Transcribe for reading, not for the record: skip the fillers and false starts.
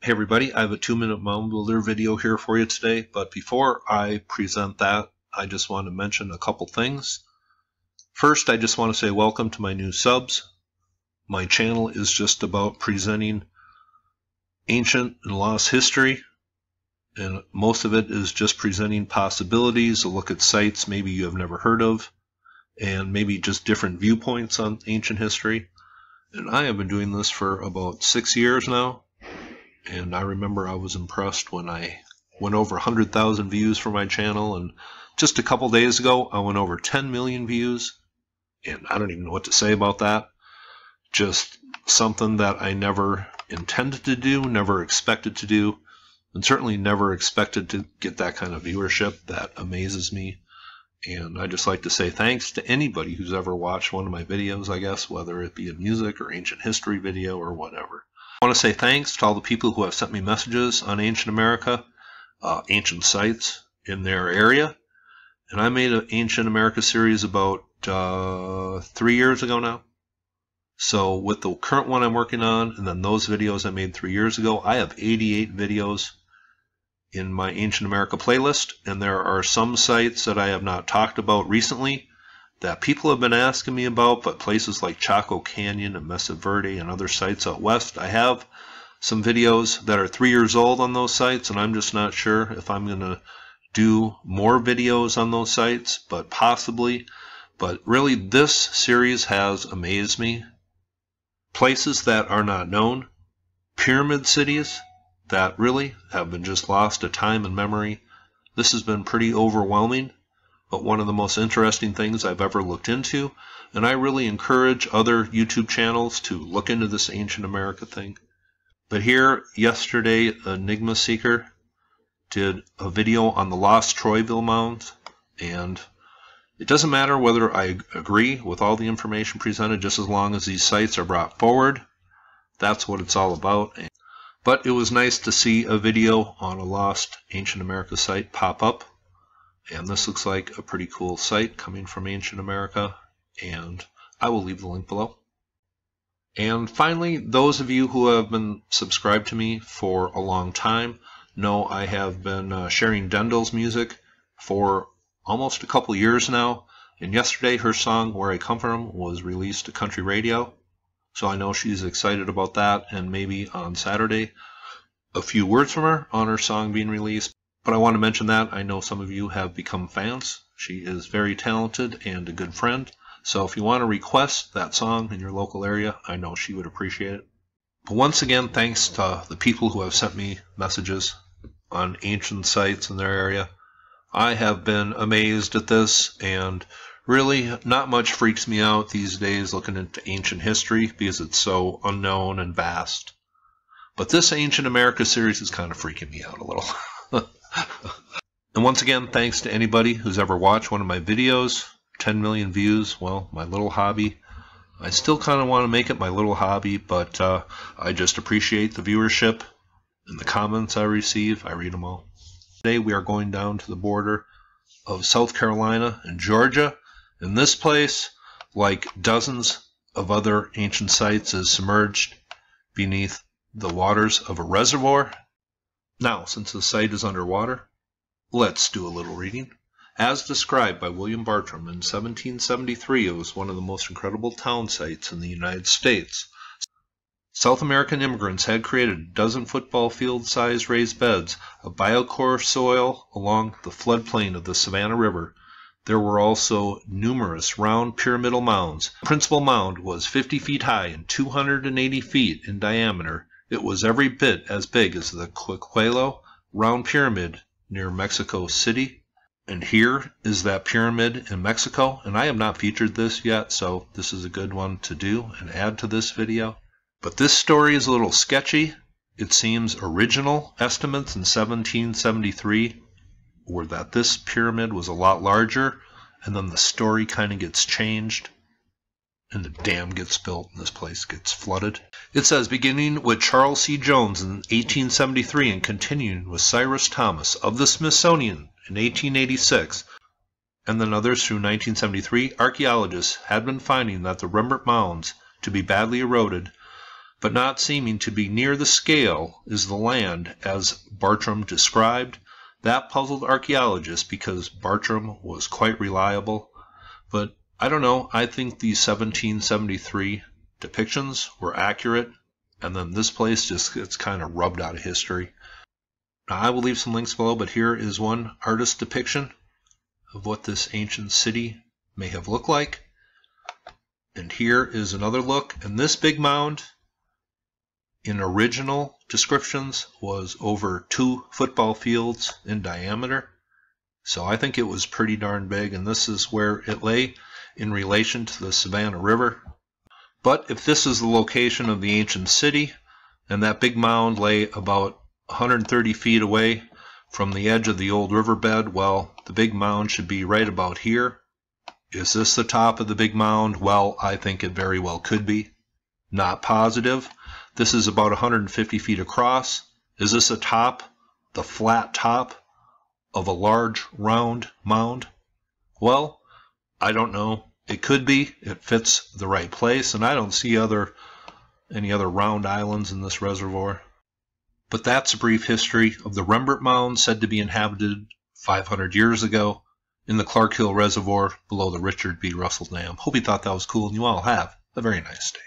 Hey everybody, I have a 2-minute mound builder video here for you today, but before I present that, I just want to mention a couple things. First, I just want to say welcome to my new subs. My channel is just about presenting ancient and lost history, and most of it is just presenting possibilities, a look at sites maybe you have never heard of, and maybe just different viewpoints on ancient history. And I have been doing this for about 6 years now. And I remember I was impressed when I went over 100,000 views for my channel, and just a couple days ago I went over 10 million views, and I don't even know what to say about that. Just something that I never intended to do, never expected to do, and certainly never expected to get that kind of viewership. That amazes me, and I just like to say thanks to anybody who's ever watched one of my videos, I guess, whether it be a music or ancient history video or whatever. I want to say thanks to all the people who have sent me messages on ancient America, ancient sites in their area. And I made an ancient America series about 3 years ago now. So with the current one I'm working on, and then those videos I made 3 years ago, I have 88 videos in my ancient America playlist. And there are some sites that I have not talked about recently that people have been asking me about, but places like Chaco Canyon and Mesa Verde and other sites out west, I have some videos that are 3 years old on those sites, and I'm just not sure if I'm going to do more videos on those sites, but possibly. But really, this series has amazed me. Places that are not known, pyramid cities that really have been just lost to time and memory. This has been pretty overwhelming, but one of the most interesting things I've ever looked into, and I really encourage other YouTube channels to look into this ancient America thing. But here, yesterday, Enigma Seeker did a video on the lost Troyville mounds, and it doesn't matter whether I agree with all the information presented, just as long as these sites are brought forward. That's what it's all about. But it was nice to see a video on a lost ancient America site pop up. And this looks like a pretty cool site coming from ancient America, and I will leave the link below. And finally, those of you who have been subscribed to me for a long time know I have been sharing Dendel's music for almost a couple years now, and yesterday her song Where I Come From was released to country radio, so I know she's excited about that, and maybe on Saturday a few words from her on her song being released. But I want to mention that I know some of you have become fans. She is very talented and a good friend. So if you want to request that song in your local area, I know she would appreciate it. But once again, thanks to the people who have sent me messages on ancient sites in their area. I have been amazed at this, and really not much freaks me out these days looking into ancient history because it's so unknown and vast. But this Ancient America series is kind of freaking me out a little. And once again, thanks to anybody who's ever watched one of my videos. 10 million views, well, my little hobby. I still kind of want to make it my little hobby, but I just appreciate the viewership and the comments I receive. I read them all. Today we are going down to the border of South Carolina and Georgia, and this place, like dozens of other ancient sites, is submerged beneath the waters of a reservoir. Now, since the site is underwater, let's do a little reading. As described by William Bartram in 1773, it was one of the most incredible town sites in the United States. South American immigrants had created a dozen football field-sized raised beds of biochar soil along the floodplain of the Savannah River. There were also numerous round pyramidal mounds. The principal mound was 50 feet high and 280 feet in diameter. It was every bit as big as the Quiquelo round pyramid near Mexico City. And here is that pyramid in Mexico. And I have not featured this yet, so this is a good one to do and add to this video. But this story is a little sketchy. It seems original estimates in 1773 were that this pyramid was a lot larger, and then the story kind of gets changed, and the dam gets built and this place gets flooded. It says, beginning with Charles C. Jones in 1873 and continuing with Cyrus Thomas of the Smithsonian in 1886, and then others through 1973, archaeologists had been finding that the Rembert Mounds to be badly eroded. but not seeming to be near the scale is the land as Bartram described. That puzzled archaeologists because Bartram was quite reliable, but I don't know, I think these 1773 depictions were accurate, and then this place just gets kind of rubbed out of history. Now, I will leave some links below, but here is one artist depiction of what this ancient city may have looked like. And here is another look, and this big mound in original descriptions was over 2 football fields in diameter. So I think it was pretty darn big, and this is where it lay in relation to the Savannah River. But if this is the location of the ancient city, and that big mound lay about 130 feet away from the edge of the old riverbed, well, the big mound should be right about here. Is this the top of the big mound? Well, I think it very well could be. Not positive. This is about 150 feet across. Is this a top, the flat top of a large round mound? Well, I don't know. It could be. It fits the right place, and I don't see any other round islands in this reservoir. But that's a brief history of the Rembert Mounds, said to be inhabited 500 years ago in the Clark Hill Reservoir below the Richard B. Russell Dam. Hope you thought that was cool, and you all have a very nice day.